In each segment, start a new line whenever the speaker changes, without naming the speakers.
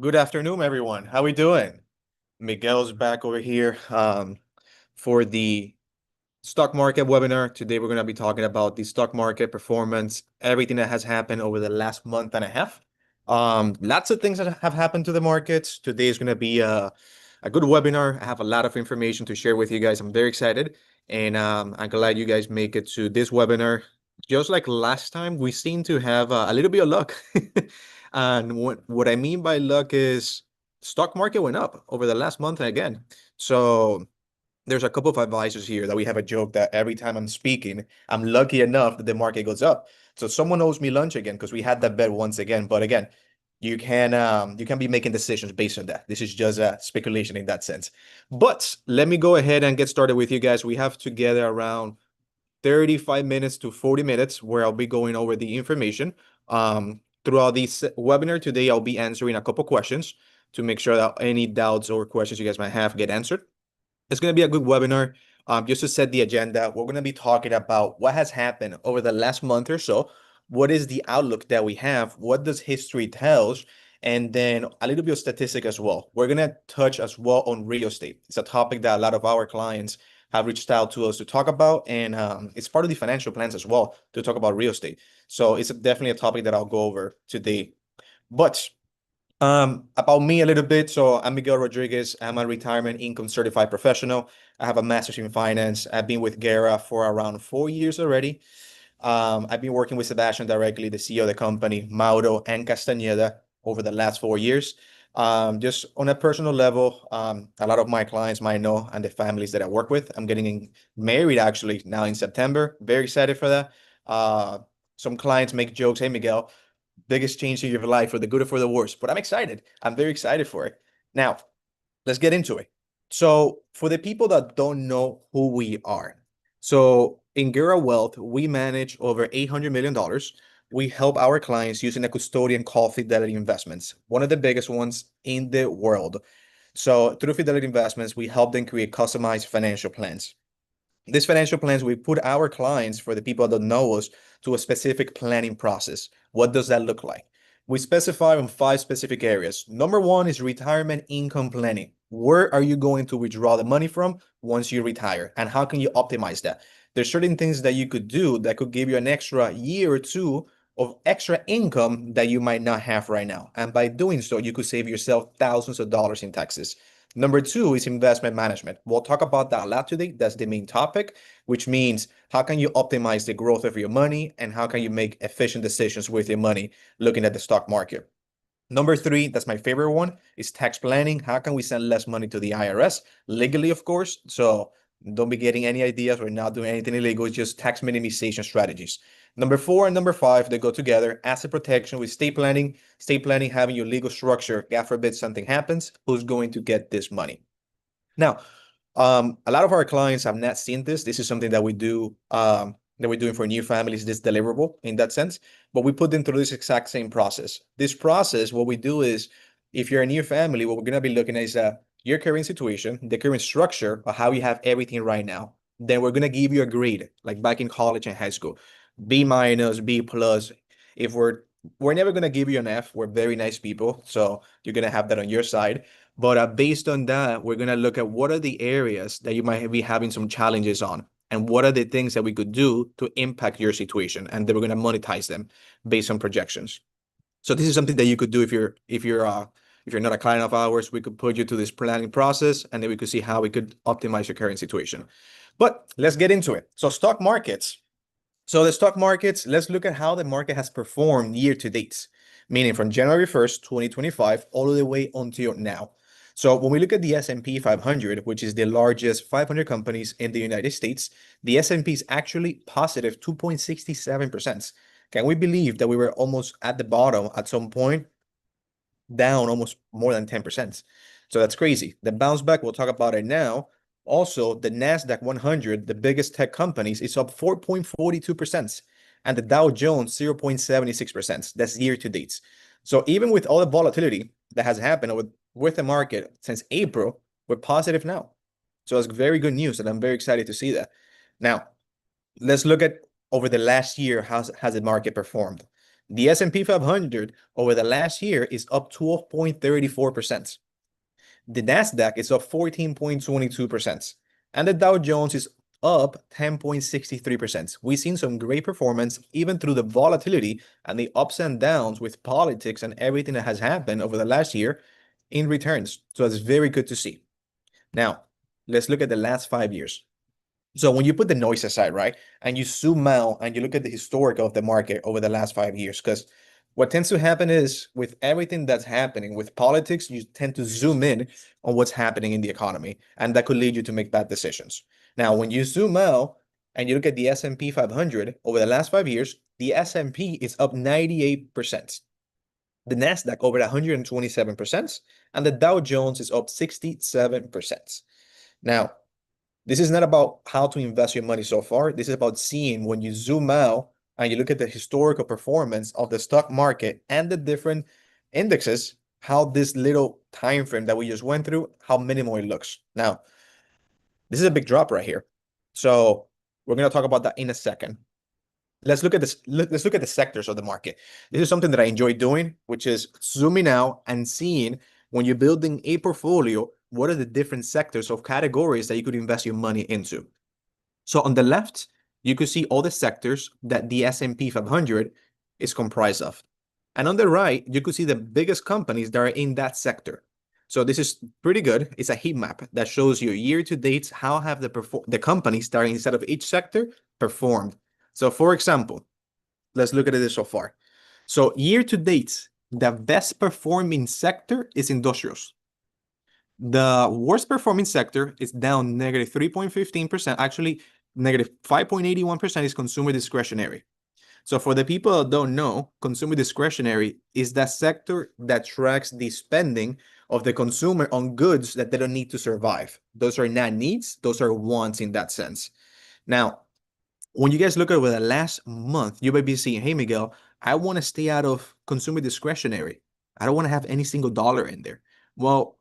Good afternoon, everyone. How we doing? Miguel's back over here for the stock market webinar. Today, we're going to be talking about the stock market performance, everything that has happened over the last month and a half. Lots of things that have happened to the markets. Today is going to be a good webinar. I have a lot of information to share with you guys. I'm very excited, and I'm glad you guys make it to this webinar. Just like last time, we seem to have a little bit of luck. And what I mean by luck is stock market went up over the last month again. So there's a couple of advisors here that we have a joke that every time I'm speaking, I'm lucky enough that the market goes up. So someone owes me lunch again because we had that bet once again. But again, you can be making decisions based on that. This is just a speculation in that sense. But let me go ahead and get started with you guys. We have together around 35 minutes to 40 minutes where I'll be going over the information. Throughout this webinar today, I'll be answering a couple questions to make sure that any doubts or questions you guys might have get answered. It's going to be a good webinar. Just to set the agenda, we're going to be talking about what has happened over the last month or so. What is the outlook that we have? What does history tells? And then a little bit of statistic as well. We're going to touch as well on real estate. It's a topic that a lot of our clients have reached out to us to talk about. And it's part of the financial plans as well to talk about real estate. So it's definitely a topic that I'll go over today. But about me a little bit. So I'm Miguel Rodriguez. I'm a retirement income certified professional. I have a master's in finance. I've been with Guerra for around 4 years already. I've been working with Sebastian directly, the CEO of the company, Mauro and Castañeda, over the last 4 years. Just on a personal level, a lot of my clients might know and the families that I work with. I'm getting married actually now in September. Very excited for that. Some clients make jokes, "Hey, Miguel, biggest change in your life for the good or for the worse," but I'm excited. I'm very excited for it. Now, let's get into it. So, for the people that don't know who we are, so in Guerra Wealth, we manage over $800 million. We help our clients using a custodian called Fidelity Investments, one of the biggest ones in the world. So, through Fidelity Investments, we help them create customized financial plans. These financial plans, we put our clients, for the people that know us, to a specific planning process. What does that look like? We specify on 5 specific areas. Number one is retirement income planning. Where are you going to withdraw the money from once you retire? And how can you optimize that? There's certain things that you could do that could give you an extra year or two of extra income that you might not have right now. And by doing so, you could save yourself thousands of dollars in taxes. Number two is investment management. We'll talk about that a lot today. That's the main topic, which means how can you optimize the growth of your money and how can you make efficient decisions with your money looking at the stock market. Number three, that's my favorite one, is tax planning. How can we send less money to the IRS legally, of course? So don't be getting any ideas. We're not doing anything illegal. It's just tax minimization strategies. Number four and number five, they go together. Asset protection with estate planning. Estate planning, having your legal structure. God forbid something happens, who's going to get this money? Now, a lot of our clients have not seen this. This is something that we do, that we're doing for new families, this deliverable in that sense, but we put them through this exact same process. This process, what we do is, if you're a new family, what we're going to be looking at is your current situation, the current structure of how you have everything right now. Then we're going to give you a grade, like back in college and high school, B minus, B plus. If we're never going to give you an F. We're very nice people, so you're going to have that on your side. But based on that, we're going to look at what are the areas that you might be having some challenges on, and what are the things that we could do to impact your situation, and then we're going to monetize them based on projections. So this is something that you could do if you're not a client of ours. We could put you to this planning process, and then we could see how we could optimize your current situation. But let's get into it. So stock markets. So the stock markets, let's look at how the market has performed year to date, meaning from January 1st, 2025, all the way until now. So when we look at the S&P 500, which is the largest 500 companies in the United States, the S&P is actually positive 2.67%. Can we believe that we were almost at the bottom at some point, down almost more than 10%? So that's crazy. The bounce back, we'll talk about it now. Also, the NASDAQ 100, the biggest tech companies, is up 4.42%, and the Dow Jones 0.76%. That's year to date. So even with all the volatility that has happened with the market since April, we're positive now. So it's very good news, and I'm very excited to see that. Now, let's look at over the last year, how has the market performed? The S&P 500 over the last year is up 12.34%. The Nasdaq is up 14.22%, and the Dow Jones is up 10.63%. We've seen some great performance even through the volatility and the ups and downs with politics and everything that has happened over the last year in returns. So it's very good to see. Now, let's look at the last 5 years. So when you put the noise aside, right, and you zoom out and you look at the historic of the market over the last 5 years, because what tends to happen is with everything that's happening with politics, you tend to zoom in on what's happening in the economy, and that could lead you to make bad decisions. Now, when you zoom out and you look at the S&P 500 over the last 5 years, the S&P is up 98%. The Nasdaq over 127%, and the Dow Jones is up 67%. Now, this is not about how to invest your money so far. This is about seeing when you zoom out and you look at the historical performance of the stock market and the different indexes, how this little time frame that we just went through, how minimal it looks. Now, this is a big drop right here. So we're going to talk about that in a second. Let's look at this. Let's look at the sectors of the market. This is something that I enjoy doing, which is zooming out and seeing when you're building a portfolio, what are the different sectors of categories that you could invest your money into. So on the left, you could see all the sectors that the S&P 500 is comprised of. And on the right, you could see the biggest companies that are in that sector. So this is pretty good. It's a heat map that shows you year to date, how have the companies that are inside of each sector performed. So for example, let's look at this so far. So year to date, the best performing sector is industrials. The worst performing sector is down negative 3.15%. Actually, negative 5.81% is consumer discretionary. So for the people that don't know, consumer discretionary is that sector that tracks the spending of the consumer on goods that they don't need to survive. Those are not needs, those are wants in that sense. Now, when you guys look over the last month, you might be seeing, hey, Miguel, I want to stay out of consumer discretionary. I don't want to have any single dollar in there. Well,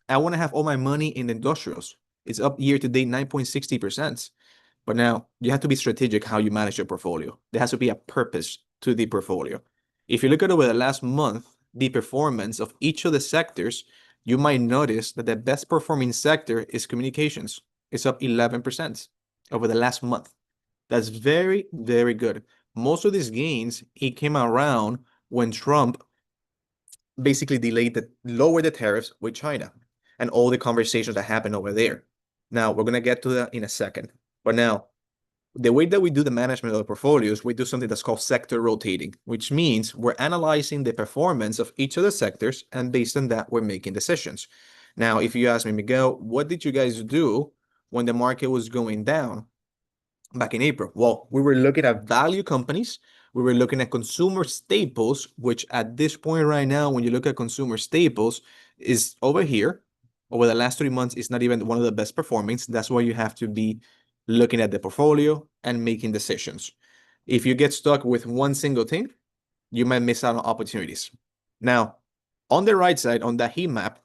I want to have all my money in industrials. It's up year to date 9.60%. But now you have to be strategic how you manage your portfolio. There has to be a purpose to the portfolio. If you look at over the last month, the performance of each of the sectors, you might notice that the best performing sector is communications. It's up 11% over the last month. That's very, very good. Most of these gains, it came around when Trump basically lowered the tariffs with China and all the conversations that happened over there. Now, we're going to get to that in a second. But now, the way that we do the management of the portfolios, we do something that's called sector rotating, which means we're analyzing the performance of each of the sectors, and based on that, we're making decisions. Now, if you ask me, Miguel, what did you guys do when the market was going down back in April? Well, we were looking at value companies. We were looking at consumer staples, which at this point right now, when you look at consumer staples, is over here. Over the last 3 months, it's not even one of the best performing. That's why you have to be looking at the portfolio and making decisions. If you get stuck with one single thing, you might miss out on opportunities. Now, on the right side, on that heat map,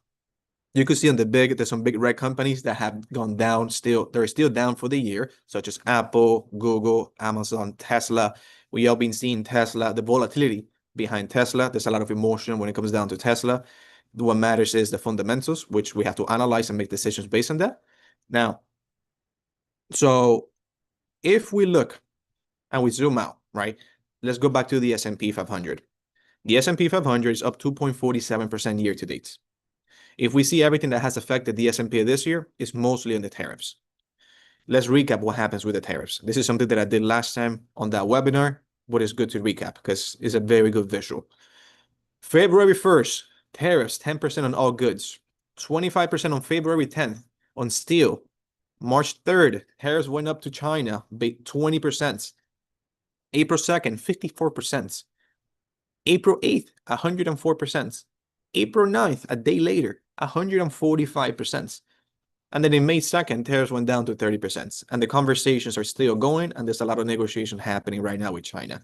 you could see there's some big red companies that have gone down still. They're still down for the year, such as Apple, Google, Amazon, Tesla. We all been seeing Tesla, the volatility behind Tesla. There's a lot of emotion when it comes down to Tesla. What matters is the fundamentals, which we have to analyze and make decisions based on that. Now, so if we look and we zoom out, right? Let's go back to the S&P 500. The S&P 500 is up 2.47% year to date. If we see everything that has affected the S&P this year, it's mostly on the tariffs. Let's recap what happens with the tariffs. This is something that I did last time on that webinar, but it's good to recap because it's a very good visual. February 1st, tariffs 10% on all goods, 25% on February 10th on steel. March 3rd, tariffs went up to China by 20%. April 2nd, 54%. April 8th, 104%. April 9th, a day later, 145%. And then in May 2nd, tariffs went down to 30%. And the conversations are still going, and there's a lot of negotiation happening right now with China.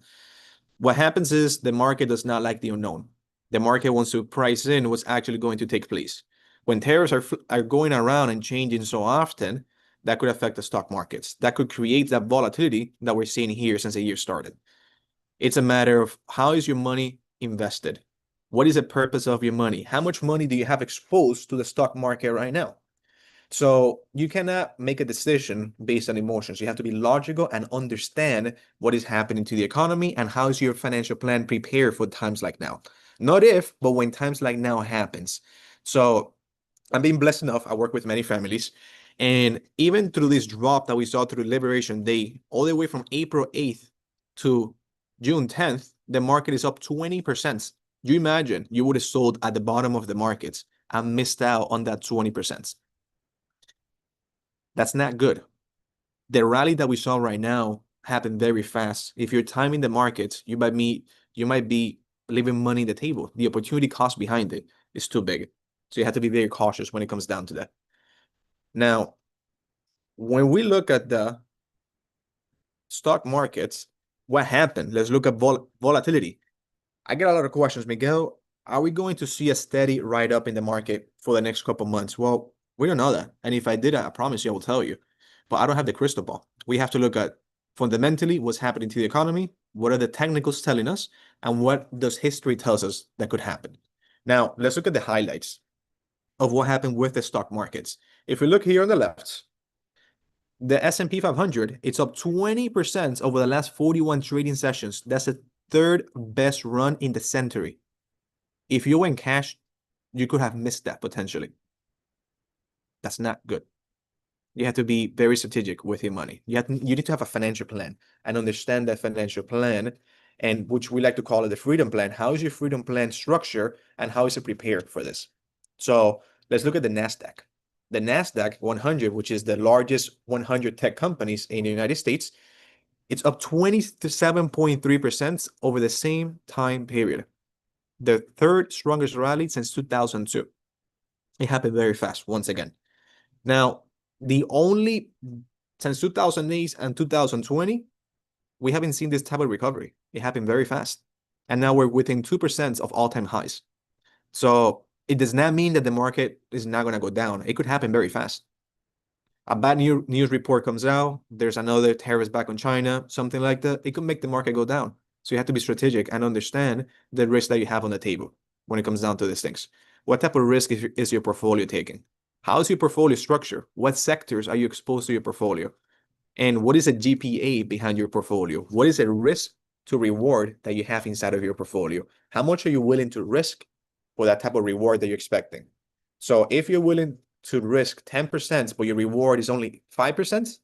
What happens is the market does not like the unknown. The market wants to price in what's actually going to take place. When tariffs are going around and changing so often, that could affect the stock markets. That could create that volatility that we're seeing here since the year started. It's a matter of how is your money invested? What is the purpose of your money? How much money do you have exposed to the stock market right now? So you cannot make a decision based on emotions. You have to be logical and understand what is happening to the economy and how is your financial plan prepared for times like now. Not if, but when times like now happens. So I'm being blessed enough. I work with many families. And even through this drop that we saw through Liberation Day, all the way from April 8th to June 10th, the market is up 20%. You imagine you would have sold at the bottom of the markets and missed out on that 20%. That's not good. The rally that we saw right now happened very fast. If you're timing the markets, you might be leaving money on the table. The opportunity cost behind it is too big. So you have to be very cautious when it comes down to that. Now, when we look at the stock markets, what happened? Let's look at volatility. I get a lot of questions, Miguel. Are we going to see a steady ride up in the market for the next couple months? Well, we don't know that. And if I did, I promise you, I will tell you. But I don't have the crystal ball. We have to look at fundamentally what's happening to the economy, what are the technicals telling us, and what does history tells us that could happen. Now, let's look at the highlights of what happened with the stock markets. If we look here on the left, the S&P 500, it's up 20% over the last 41 trading sessions. That's the third best run in the century. If you went cash, you could have missed that potentially. That's not good. You have to be very strategic with your money. You need to have a financial plan and understand that financial plan, and which we like to call it the freedom plan. How is your freedom plan structured and how is it prepared for this? So let's look at the NASDAQ. The NASDAQ 100, which is the largest 100 tech companies in the United States, it's up 27.3% over the same time period. The third strongest rally since 2002. It happened very fast once again. Now, since 2008 and 2020, we haven't seen this type of recovery. It happened very fast. And now we're within 2% of all-time highs. So it does not mean that the market is not going to go down. It could happen very fast. A bad news report comes out, there's another tariffs back on China, something like that. It could make the market go down. So you have to be strategic and understand the risk that you have on the table when it comes down to these things. What type of risk is your portfolio taking? How is your portfolio structured? What sectors are you exposed to your portfolio? And what is a GPA behind your portfolio? What is a risk to reward that you have inside of your portfolio? How much are you willing to risk for that type of reward that you're expecting? So if you're willing to risk 10%, but your reward is only 5%,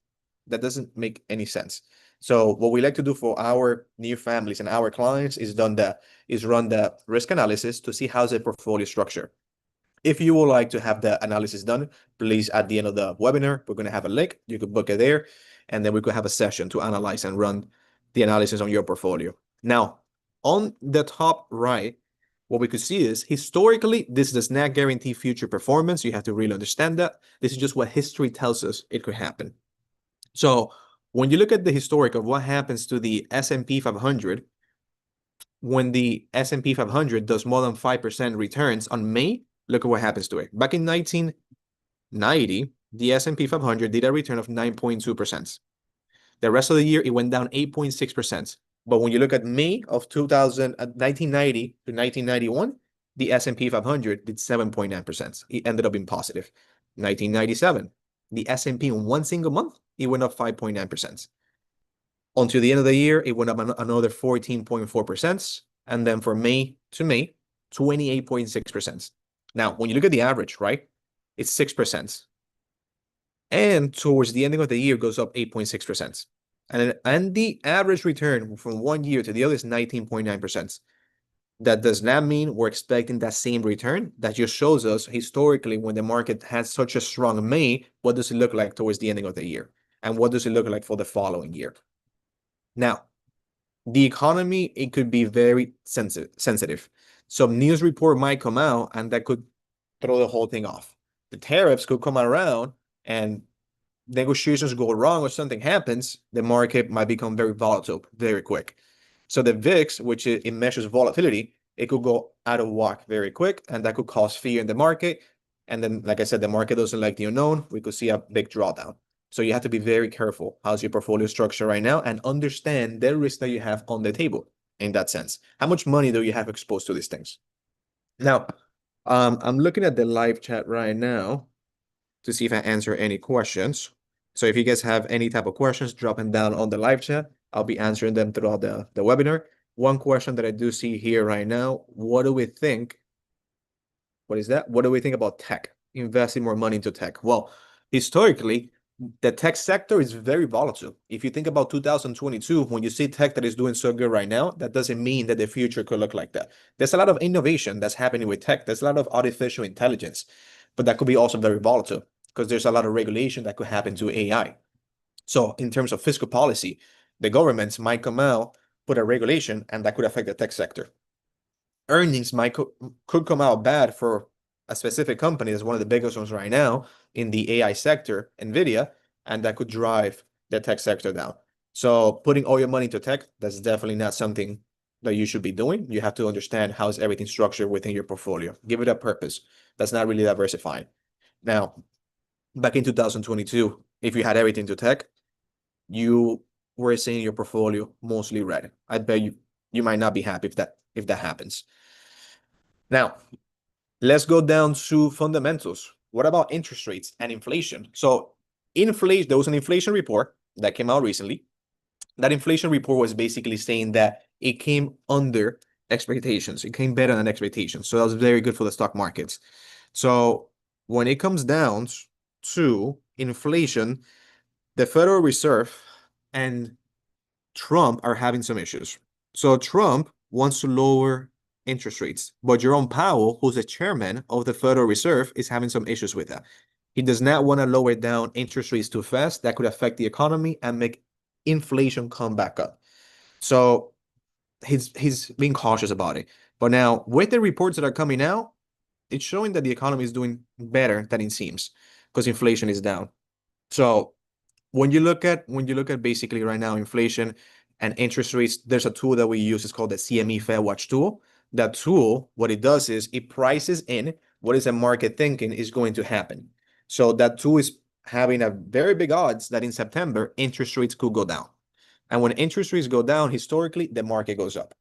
that doesn't make any sense. So what we like to do for our new families and our clients is run the risk analysis to see how's the portfolio structure. If you would like to have the analysis done, please, at the end of the webinar, we're going to have a link. You could book it there, and then we could have a session to analyze and run the analysis on your portfolio. Now, on the top right, what we could see is historically, this does not guarantee future performance. You have to really understand that. This is just what history tells us it could happen. So when you look at the historic of what happens to the S&P 500, when the S&P 500 does more than 5% returns on May, look at what happens to it. Back in 1990, the S&P 500 did a return of 9.2%. The rest of the year, it went down 8.6%. But when you look at May of 1990 to 1991, the S&P 500 did 7.9%. It ended up being positive. 1997, the S&P in one single month, it went up 5.9%. Until the end of the year, it went up another 14.4%. And then for May to May, 28.6%. Now, when you look at the average, right, it's 6%. And towards the ending of the year, it goes up 8.6%. And the average return from one year to the other is 19.9%. That does not mean we're expecting that same return. That just shows us historically when the market has such a strong May, what does it look like towards the ending of the year? And what does it look like for the following year? Now, the economy, it could be very sensitive. Some news report might come out and that could throw the whole thing off. The tariffs could come around and negotiations go wrong or something happens, the market might become very volatile very quick. So the VIX, which it measures volatility, it could go out of whack very quick, and that could cause fear in the market. And then, like I said, the market doesn't like the unknown. We could see a big drawdown. So you have to be very careful. How's your portfolio structure right now? And understand the risk that you have on the table. in that sense. How much money do you have exposed to these things? Now, I'm looking at the live chat right now to see if I answer any questions. So if you guys have any type of questions, drop them down on the live chat. I'll be answering them throughout the webinar. One question that I do see here right now, what do we think? What is that? What do we think about tech? Investing more money into tech? Well, historically, the tech sector is very volatile. If you think about 2022, when you see tech that is doing so good right now, that doesn't mean that the future could look like that. There's a lot of innovation that's happening with tech. There's a lot of artificial intelligence, but that could be also very volatile because there's a lot of regulation that could happen to AI. So in terms of fiscal policy, the governments might come out, put a regulation, and that could affect the tech sector. Earnings could come out bad for a specific company that's one of the biggest ones right now in the AI sector, NVIDIA, and that could drive the tech sector down. So putting all your money into tech, that's definitely not something that you should be doing. You have to understand how is everything structured within your portfolio. Give it a purpose. That's not really diversifying. Now, back in 2022, if you had everything to tech, you were seeing your portfolio mostly red. I bet you might not be happy if that happens. Now, let's go down to fundamentals. What about interest rates and inflation? So inflation, there was an inflation report that came out recently. That inflation report was basically saying that it came under expectations. It came better than expectations. So that was very good for the stock markets. So when it comes down to inflation, the Federal Reserve and Trump are having some issues. So Trump wants to lower interest rates, but Jerome Powell, who's the chairman of the Federal Reserve, is having some issues with that. He does not want to lower down interest rates too fast. That could affect the economy and make inflation come back up. So he's being cautious about it. But now with the reports that are coming out, it's showing that the economy is doing better than it seems because inflation is down. So when you look at basically right now inflation and interest rates, there's a tool that we use. It's called the CME Fed Watch tool. That tool, what it does is it prices in what is the market thinking is going to happen. So that tool is having a very big odds that in September interest rates could go down. And when interest rates go down, historically, the market goes up.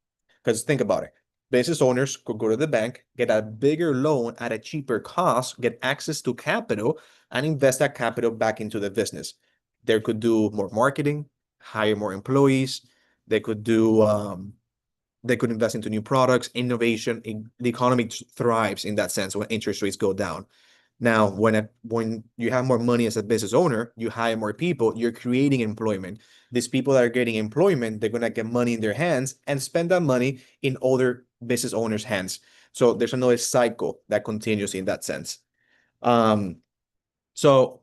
Because think about it. Business owners could go to the bank, get a bigger loan at a cheaper cost, get access to capital, and invest that capital back into the business. They could do more marketing, hire more employees. They could invest into new products, innovation. The economy thrives in that sense when interest rates go down. Now, when you have more money as a business owner, you hire more people, you're creating employment. These people that are getting employment, they're gonna get money in their hands and spend that money in other business owners' hands. So there's another cycle that continues in that sense. So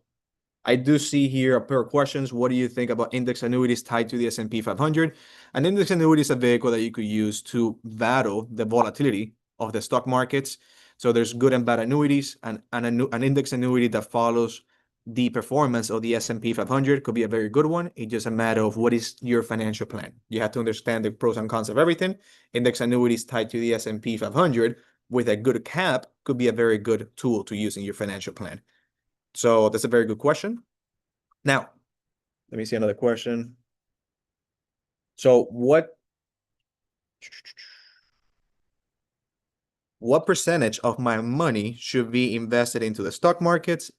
I do see here a pair of questions. What do you think about index annuities tied to the S&P 500? An index annuity is a vehicle that you could use to battle the volatility of the stock markets. So there's good and bad annuities, and an index annuity that follows the performance of the S&P 500 could be a very good one. It's just a matter of what is your financial plan. You have to understand the pros and cons of everything. Index annuities tied to the S&P 500 with a good cap could be a very good tool to use in your financial plan. So that's a very good question. Now, let me see another question. So what percentage of my money should be invested into the stock markets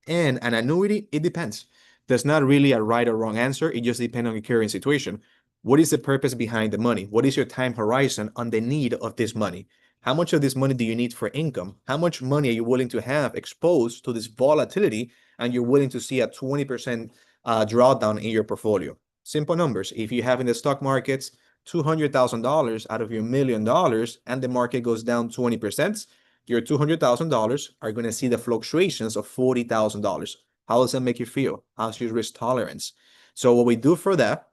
and an annuity? It depends. There's not really a right or wrong answer. It just depends on your current situation. What is the purpose behind the money? What is your time horizon on the need of this money? How much of this money do you need for income? How much money are you willing to have exposed to this volatility and you're willing to see a 20% drawdown in your portfolio? Simple numbers. If you have in the stock markets $200,000 out of your $1 million and the market goes down 20%, your $200,000 are going to see the fluctuations of $40,000. How does that make you feel? How's your risk tolerance? So what we do for that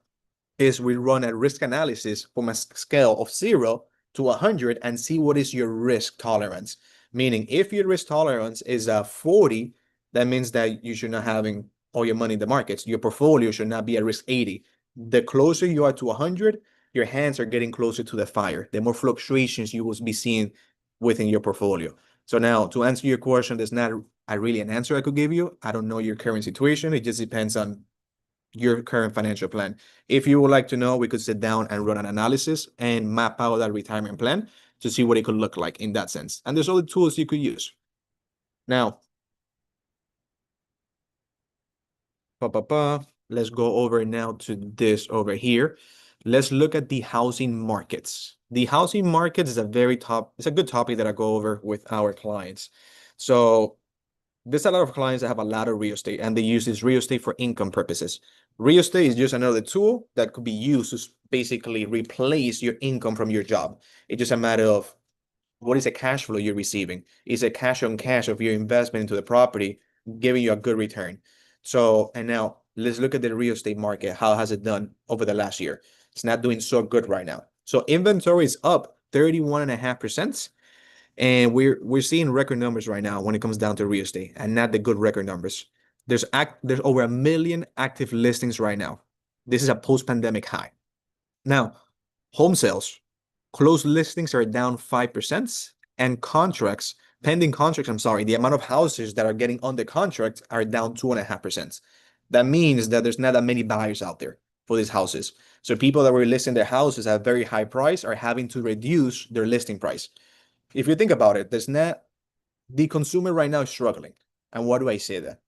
is we run a risk analysis from a scale of 0 to 100 and see what is your risk tolerance. Meaning if your risk tolerance is a 40, that means that you should not having all your money in the markets. Your portfolio should not be at risk 80. The closer you are to 100, your hands are getting closer to the fire. The more fluctuations you will be seeing within your portfolio. So now to answer your question, there's not really an answer I could give you. I don't know your current situation. It just depends on your current financial plan. If you would like to know, we could sit down and run an analysis and map out that retirement plan to see what it could look like in that sense. And there's other tools you could use. Now, let's go over now to this over here. Let's look at the housing markets. The housing markets is it's a good topic that I go over with our clients. So there's a lot of clients that have a lot of real estate and they use this real estate for income purposes. Real estate is just another tool that could be used to basically replace your income from your job. It's just a matter of what is the cash flow you're receiving? Is it cash on cash of your investment into the property giving you a good return? So, and now let's look at the real estate market. How has it done over the last year? It's not doing so good right now. So inventory is up 31.5%. And we're seeing record numbers right now when it comes down to real estate and not the good record numbers. There's over 1 million active listings right now. This is a post-pandemic high. Now, home sales, closed listings are down 5%, and pending contracts, the amount of houses that are getting under contract are down 2.5%. That means that there's not that many buyers out there for these houses. So people that were listing their houses at a very high price are having to reduce their listing price. If you think about it, the consumer right now is struggling. And why do I say that?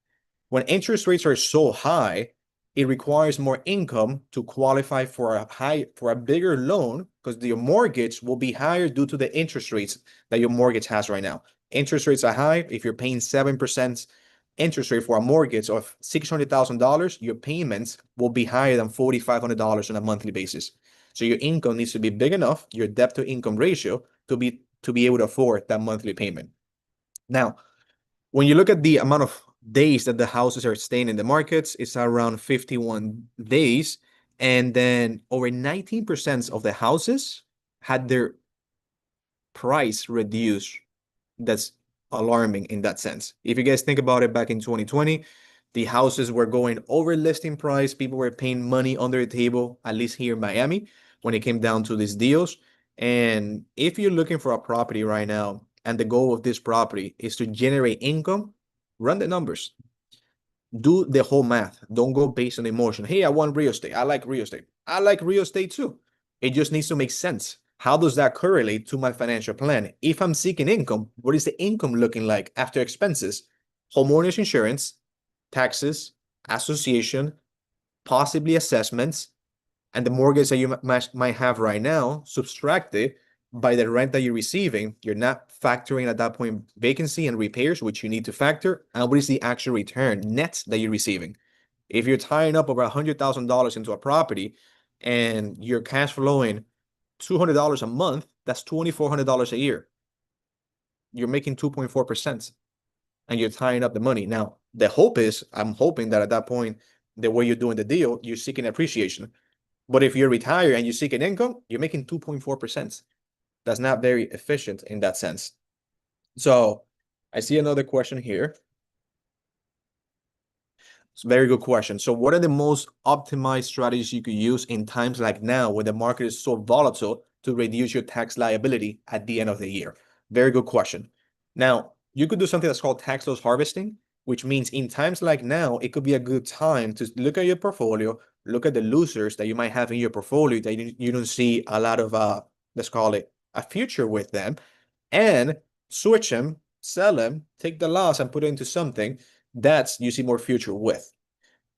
When interest rates are so high, it requires more income to qualify for a bigger loan because your mortgage will be higher due to the interest rates that your mortgage has right now. Interest rates are high. If you're paying 7% interest rate for a mortgage of $600,000, your payments will be higher than $4,500 on a monthly basis. So your income needs to be big enough, your debt to income ratio, to be able to afford that monthly payment. Now, when you look at the amount of days that the houses are staying in the markets, it's around 51 days. And then over 19% of the houses had their price reduced. That's alarming in that sense. If you guys think about it, back in 2020, the houses were going over listing price. People were paying money under the table, at least here in Miami, when it came down to these deals. And if you're looking for a property right now, and the goal of this property is to generate income, run the numbers. Do the whole math. Don't go based on emotion. Hey, I want real estate. I like real estate. I like real estate too. It just needs to make sense. How does that correlate to my financial plan? If I'm seeking income, what is the income looking like after expenses? Homeowners insurance, taxes, association, possibly assessments, and the mortgage that you might have right now, subtracted by the rent that you're receiving. You're not factoring at that point vacancy and repairs, which you need to factor. And what is the actual return net that you're receiving? If you're tying up over $100,000 into a property and you're cash flowing $200 a month, that's $2,400 a year. You're making 2.4% and you're tying up the money. Now, the hope is, I'm hoping that at that point, the way you're doing the deal, you're seeking appreciation. But if you're retired and you seek an income, you're making 2.4%. That's not very efficient in that sense. So I see another question here. It's a very good question. So what are the most optimized strategies you could use in times like now when the market is so volatile to reduce your tax liability at the end of the year? Very good question. Now, you could do something that's called tax loss harvesting, which means in times like now, it could be a good time to look at your portfolio, look at the losers that you might have in your portfolio that you don't see a lot of, let's call it, a future with them, and switch them, sell them, take the loss and put it into something that's you see more future with.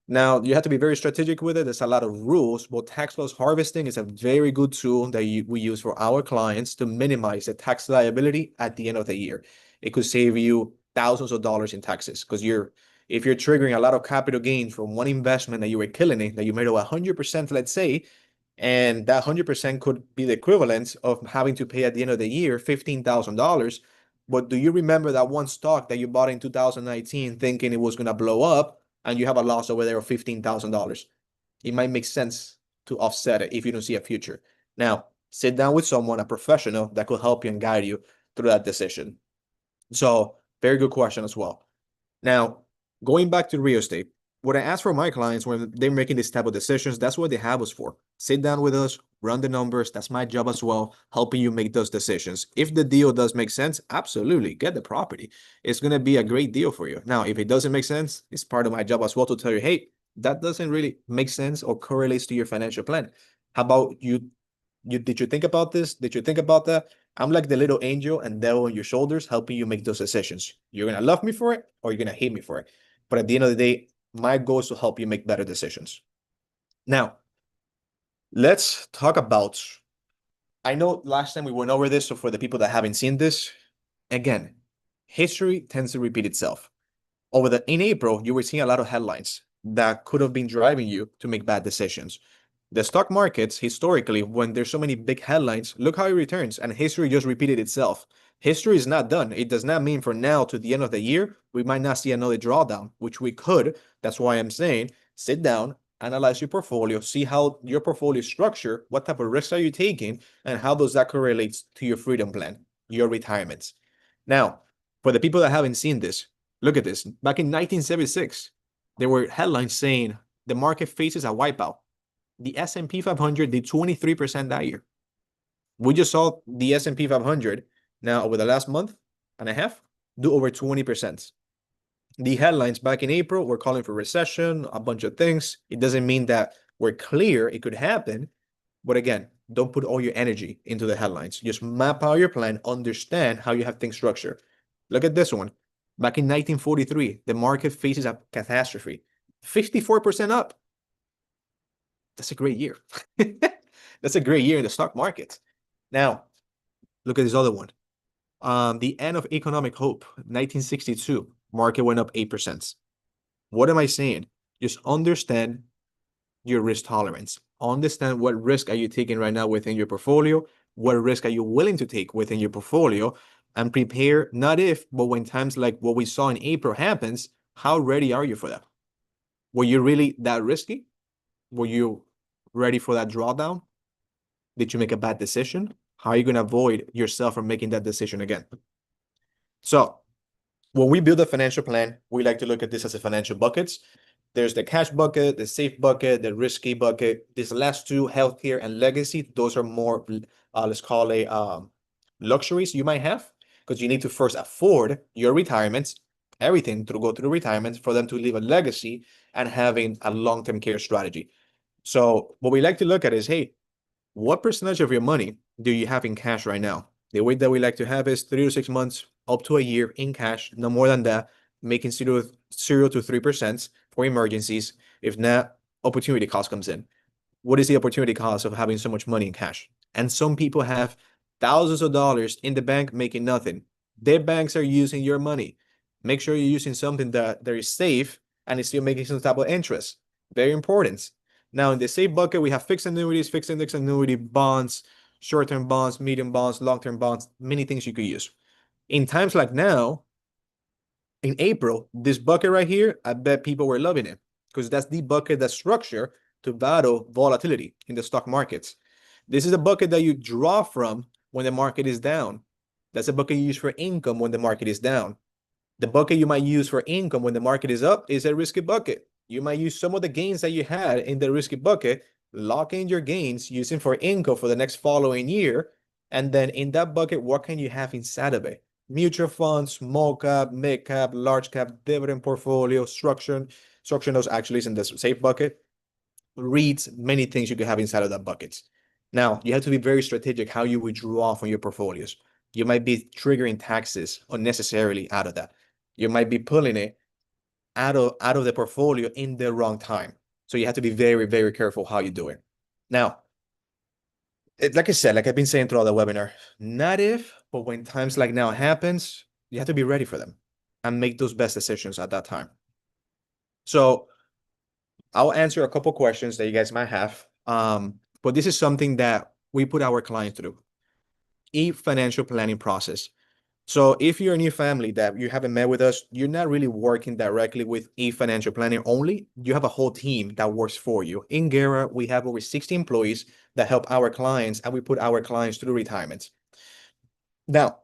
Now, you have to be very strategic with it. There's a lot of rules, but tax loss harvesting is a very good tool that we use for our clients to minimize the tax liability at the end of the year. It could save you thousands of dollars in taxes because if you're triggering a lot of capital gains from one investment that you were killing it, that you made over 100%, let's say, and that 100% could be the equivalent of having to pay at the end of the year $15,000. But do you remember that one stock that you bought in 2019 thinking it was going to blow up and you have a loss over there of $15,000? It might make sense to offset it if you don't see a future. Now, sit down with someone, a professional that could help you and guide you through that decision. So, very good question as well. Now, going back to real estate, what I ask for my clients when they're making these type of decisions, that's what they have us for. Sit down with us, run the numbers. That's my job as well, helping you make those decisions. If the deal does make sense, absolutely, get the property. It's going to be a great deal for you. Now, if it doesn't make sense, it's part of my job as well to tell you, hey, That doesn't really make sense or correlates to your financial plan. How about you? Did you think about this? Did you think about that? I'm like the little angel and devil on your shoulders, helping you make those decisions. You're gonna love me for it, or you're gonna hate me for it. But at the end of the day, my goal is to help you make better decisions. Now, let's talk about. I know last time we went over this, so for the people that haven't seen this, again, history tends to repeat itself. In April, you were seeing a lot of headlines that could have been driving you to make bad decisions. The stock markets, historically, when there's so many big headlines, look how it returns, and history just repeated itself. History is not done. It does not mean from now to the end of the year, we might not see another drawdown, which we could. That's why I'm saying sit down, analyze your portfolio, see how your portfolio is structured, what type of risks are you taking, and how does that correlate to your freedom plan, your retirements. Now, for the people that haven't seen this, look at this. Back in 1976, there were headlines saying the market faces a wipeout. The S&P 500 did 23% that year. We just saw the S&P 500 now over the last month and a half do over 20%. The headlines back in April were calling for recession, a bunch of things. It doesn't mean that we're clear it could happen. But again, don't put all your energy into the headlines. Just map out your plan, understand how you have things structured. Look at this one. Back in 1943, the market faces a catastrophe. 54% up. That's a great year. That's a great year in the stock market. Now, look at this other one. The end of economic hope, 1962, market went up 8%. What am I saying? Just understand your risk tolerance. Understand what risk are you taking right now within your portfolio, what risk are you willing to take within your portfolio, and prepare not if, but when times like what we saw in April happens, how ready are you for that? Were you really that risky? Were you ready for that drawdown? Did you make a bad decision? How are you going to avoid yourself from making that decision again? So when we build a financial plan, we like to look at this as a financial buckets. There's the cash bucket, the safe bucket, the risky bucket. These last two, healthcare and legacy, those are more, let's call it luxuries you might have, because you need to first afford your retirements, everything to go through retirement for them to leave a legacy and having a long-term care strategy. So what we like to look at is, hey, what percentage of your money do you have in cash right now? The way that we like to have is 3 to 6 months, up to a year in cash, no more than that, making 0 to 3% for emergencies. If not, opportunity cost comes in. What is the opportunity cost of having so much money in cash? And some people have thousands of dollars in the bank making nothing. Their banks are using your money. Make sure you're using something that is safe and is still making some type of interest. Very important. Now, in the safe bucket, we have fixed annuities, fixed index annuity, bonds, short-term bonds, medium bonds, long-term bonds, many things you could use. In times like now, in April, this bucket right here, I bet people were loving it because that's the bucket that's structured to battle volatility in the stock markets. This is a bucket that you draw from when the market is down. That's a bucket you use for income when the market is down. The bucket you might use for income when the market is up is a risky bucket. You might use some of the gains that you had in the risky bucket, lock in your gains using for income for the next following year. And then in that bucket, what can you have inside of it? Mutual funds, small cap, mid cap, large cap, dividend portfolio, structure those actually is in the safe bucket. REITs, many things you could have inside of that buckets. Now, you have to be very strategic how you withdraw from your portfolios. You might be triggering taxes unnecessarily out of that. You might be pulling it out of the portfolio in the wrong time. So you have to be very, very careful how you do it. Now, like I said, like I've been saying throughout the webinar, not if, but when times like now happens, you have to be ready for them and make those best decisions at that time. So I'll answer a couple questions that you guys might have. But this is something that we put our clients through, a financial planning process. So if you're a new family that you haven't met with us, you're not really working directly with a financial planner only. You have a whole team that works for you. In Guerra, we have over 60 employees that help our clients, and we put our clients through retirement. Now,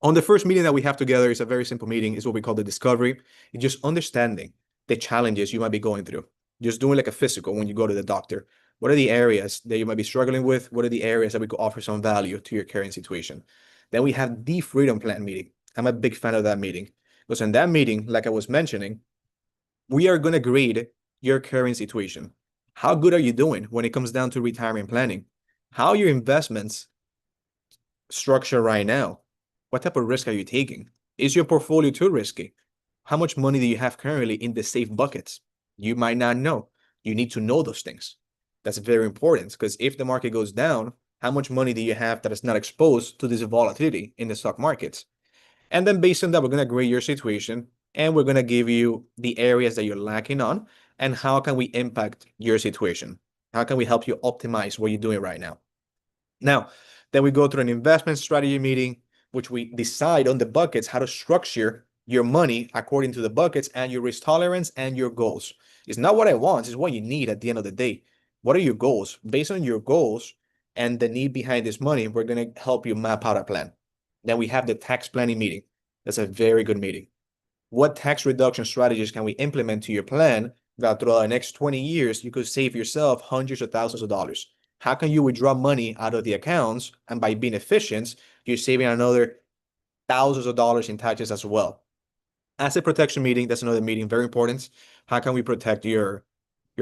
on the first meeting that we have together is a very simple meeting. It's what we call the discovery. It's just understanding the challenges you might be going through. Just doing like a physical when you go to the doctor. What are the areas that you might be struggling with? What are the areas that we could offer some value to your current situation? Then we have the freedom plan meeting. I'm a big fan of that meeting because in that meeting, like I was mentioning, we are going to grade your current situation. How good are you doing when it comes down to retirement planning? How are your investments structured right now? What type of risk are you taking? Is your portfolio too risky? How much money do you have currently in the safe buckets? You might not know. You need to know those things. That's very important because if the market goes down, how much money do you have that is not exposed to this volatility in the stock markets? And then based on that, we're going to grade your situation and we're going to give you the areas that you're lacking on and how can we impact your situation? How can we help you optimize what you're doing right now? Now, then we go through an investment strategy meeting, which we decide on the buckets, how to structure your money according to the buckets and your risk tolerance and your goals. It's not what I want, it's what you need at the end of the day. What are your goals? Based on your goals and the need behind this money, we're going to help you map out a plan. Then we have the tax planning meeting. That's a very good meeting. What tax reduction strategies can we implement to your plan that throughout the next 20 years, you could save yourself hundreds of thousands of dollars? How can you withdraw money out of the accounts? And by being efficient, you're saving another thousands of dollars in taxes as well. Asset protection meeting, that's another meeting, very important. How can we protect your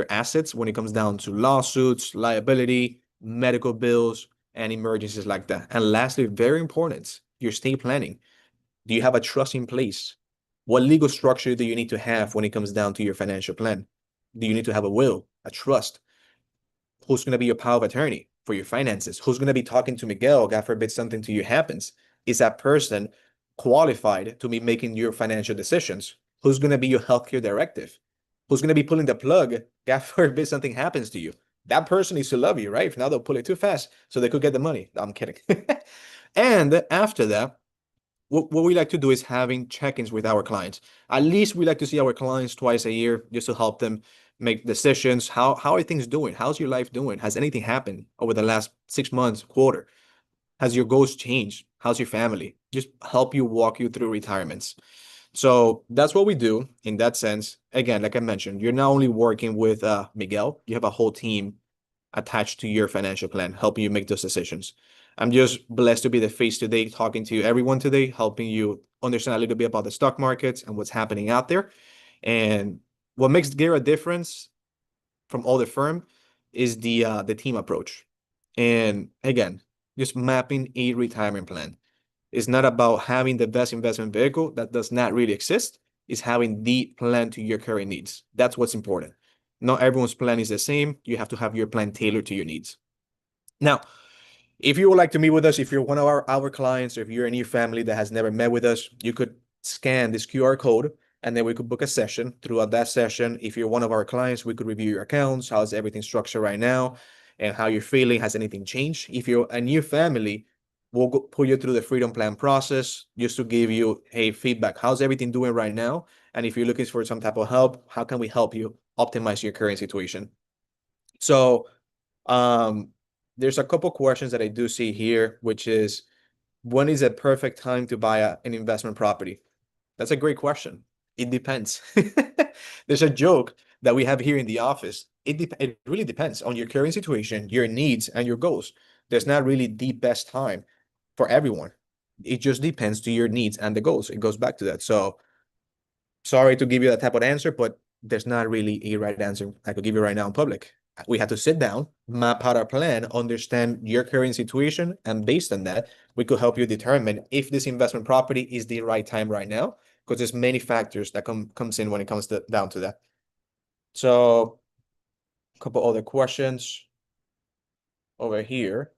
assets when it comes down to lawsuits, liability, medical bills, and emergencies like that? And lastly, very important, your estate planning. Do you have a trust in place? What legal structure do you need to have when it comes down to your financial plan? Do you need to have a will, a trust? Who's going to be your power of attorney for your finances? Who's going to be talking to Miguel, God forbid something to you happens? Is that person qualified to be making your financial decisions? Who's going to be your healthcare directive? Who's going to be pulling the plug, God forbid something happens to you? That person needs to love you, right? If not, they'll pull it too fast so they could get the money. No, I'm kidding. And after that, what we like to do is having check-ins with our clients. At least we like to see our clients twice a year just to help them make decisions. How are things doing? How's your life doing? Has anything happened over the last 6 months, quarter? Has your goals changed? How's your family? Just help you walk you through retirements. So that's what we do in that sense. Again, like I mentioned, you're not only working with Miguel, you have a whole team attached to your financial plan, helping you make those decisions. I'm just blessed to be the face today, talking to everyone today, helping you understand a little bit about the stock markets and what's happening out there. And what makes Guerra difference from all the firm is the team approach. And again, just mapping a retirement plan. It's not about having the best investment vehicle that does not really exist. It's having the plan to your current needs. That's what's important. Not everyone's plan is the same. You have to have your plan tailored to your needs. Now, if you would like to meet with us, if you're one of our clients, or if you're in your family that has never met with us, you could scan this QR code and then we could book a session. Throughout that session, if you're one of our clients, we could review your accounts, how's everything structured right now, and how you're feeling. Has anything changed? If you're a new family, we'll put you through the Freedom Plan process just to give you a feedback. How's everything doing right now? And if you're looking for some type of help, how can we help you optimize your current situation? So, um, there's a couple questions that I do see here, which is when is a perfect time to buy an investment property? That's a great question. It depends. There's a joke that we have here in the office. It really depends on your current situation, your needs, and your goals. There's not really the best time for everyone. It just depends to your needs and the goals. It goes back to that. So sorry to give you that type of answer, but there's not really a right answer I could give you right now in public. We have to sit down, map out our plan, understand your current situation, and based on that, we could help you determine if this investment property is the right time right now, because there's many factors that comes in when it comes down to that. So, a couple other questions over here.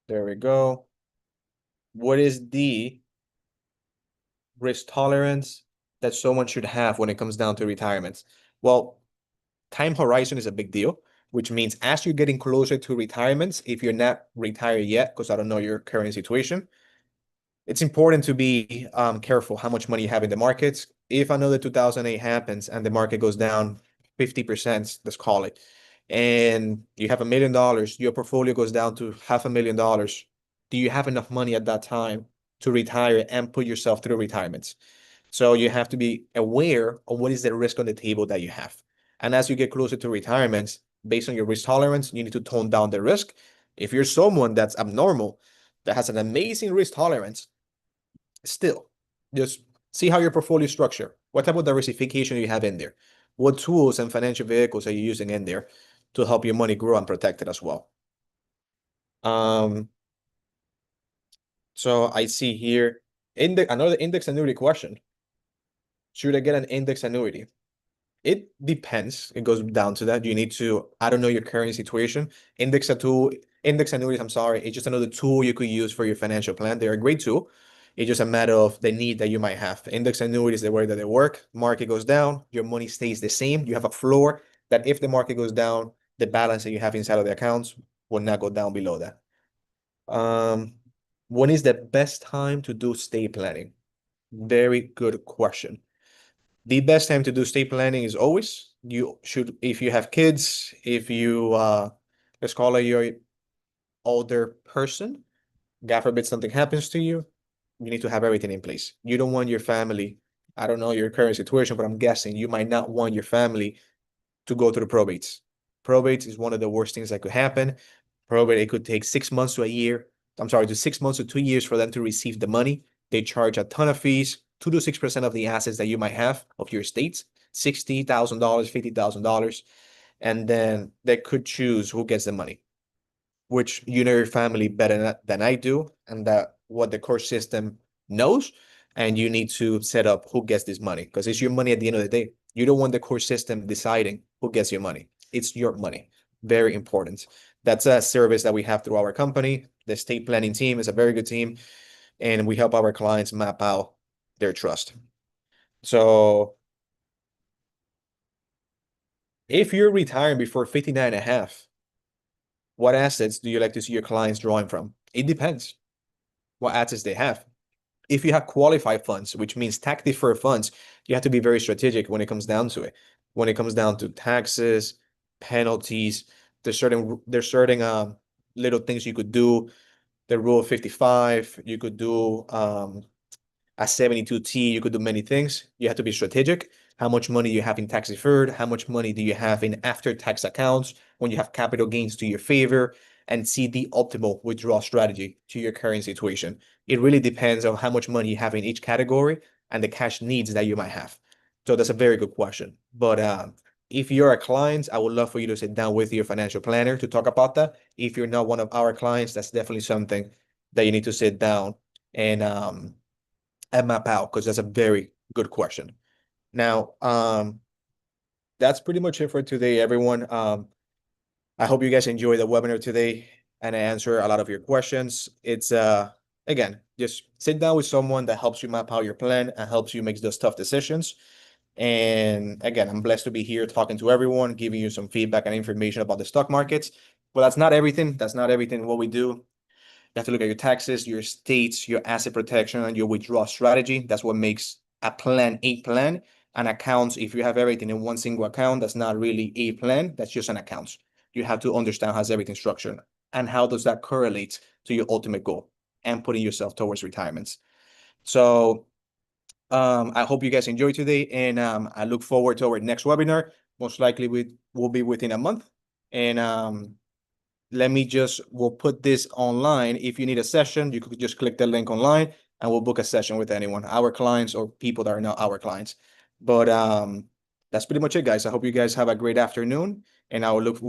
There we go. What is the risk tolerance that someone should have when it comes down to retirement? Well, time horizon is a big deal, which means as you're getting closer to retirement, if you're not retired yet, because I don't know your current situation, it's important to be careful how much money you have in the markets. If another 2008 happens and the market goes down 50%, let's call it, and you have $1 million, your portfolio goes down to $500,000. Do you have enough money at that time to retire and put yourself through retirement? So you have to be aware of what is the risk on the table that you have. And as you get closer to retirement, based on your risk tolerance, you need to tone down the risk. If you're someone that's abnormal, that has an amazing risk tolerance, still, just see how your portfolio is structured. What type of diversification do you have in there? What tools and financial vehicles are you using in there to help your money grow and protect it as well? Um, so I see here another index annuity question. Should I get an index annuity? It depends. It goes down to that. You need to, I don't know your current situation. Index annuities, I'm sorry, it's just another tool you could use for your financial plan. They're a great tool. It's just a matter of the need that you might have. Index annuities, the way that they work, market goes down, your money stays the same. You have a floor that if the market goes down, the balance that you have inside of the accounts will not go down below that. Um, when is the best time to do estate planning? Very good question. The best time to do estate planning is always you should, if you have kids, if you let's call it your older person, God forbid something happens to you, you need to have everything in place. You don't want your family, I don't know your current situation, but I'm guessing you might not want your family to go through probates. Probates is one of the worst things that could happen. Probate, it could take 6 months to a year. I'm sorry, to 6 months to 2 years for them to receive the money. They charge a ton of fees, 2 to 6% of the assets that you might have of your estates, $60,000, $50,000. And then they could choose who gets the money, which you know your family better than I do, and that what the court system knows. And you need to set up who gets this money because it's your money at the end of the day. You don't want the court system deciding who gets your money. It's your money. Very important. That's a service that we have through our company. The estate planning team is a very good team, and we help our clients map out their trust. So if you're retiring before 59 and a half, what assets do you like to see your clients drawing from? It depends what assets they have. If you have qualified funds, which means tax deferred funds, you have to be very strategic when it comes down to it. When it comes down to taxes, penalties, there's certain little things you could do. The rule of 55, you could do a 72T, you could do many things. You have to be strategic. How much money you have in tax deferred? How much money do you have in after tax accounts when you have capital gains to your favor? And see the optimal withdrawal strategy to your current situation. It really depends on how much money you have in each category and the cash needs that you might have. So that's a very good question. But if you're a client, I would love for you to sit down with your financial planner to talk about that. If you're not one of our clients, that's definitely something that you need to sit down and map out because that's a very good question. Now, that's pretty much it for today, everyone. I hope you guys enjoy the webinar today and I answer a lot of your questions. It's again, just sit down with someone that helps you map out your plan and helps you make those tough decisions. And again, I'm blessed to be here talking to everyone, giving you some feedback and information about the stock markets. But that's not everything. That's not everything what we do. You have to look at your taxes, your states, your asset protection, and your withdrawal strategy. That's what makes a plan a plan. And accounts, if you have everything in one single account, that's not really a plan. That's just an account. You have to understand how's everything structured and how does that correlate to your ultimate goal and putting yourself towards retirements. So I hope you guys enjoyed today, and I look forward to our next webinar. Most likely we will be within a month. And we'll put this online. If you need a session, you could just click the link online and we'll book a session with anyone, our clients or people that are not our clients. But that's pretty much it, guys. I hope you guys have a great afternoon, and I will look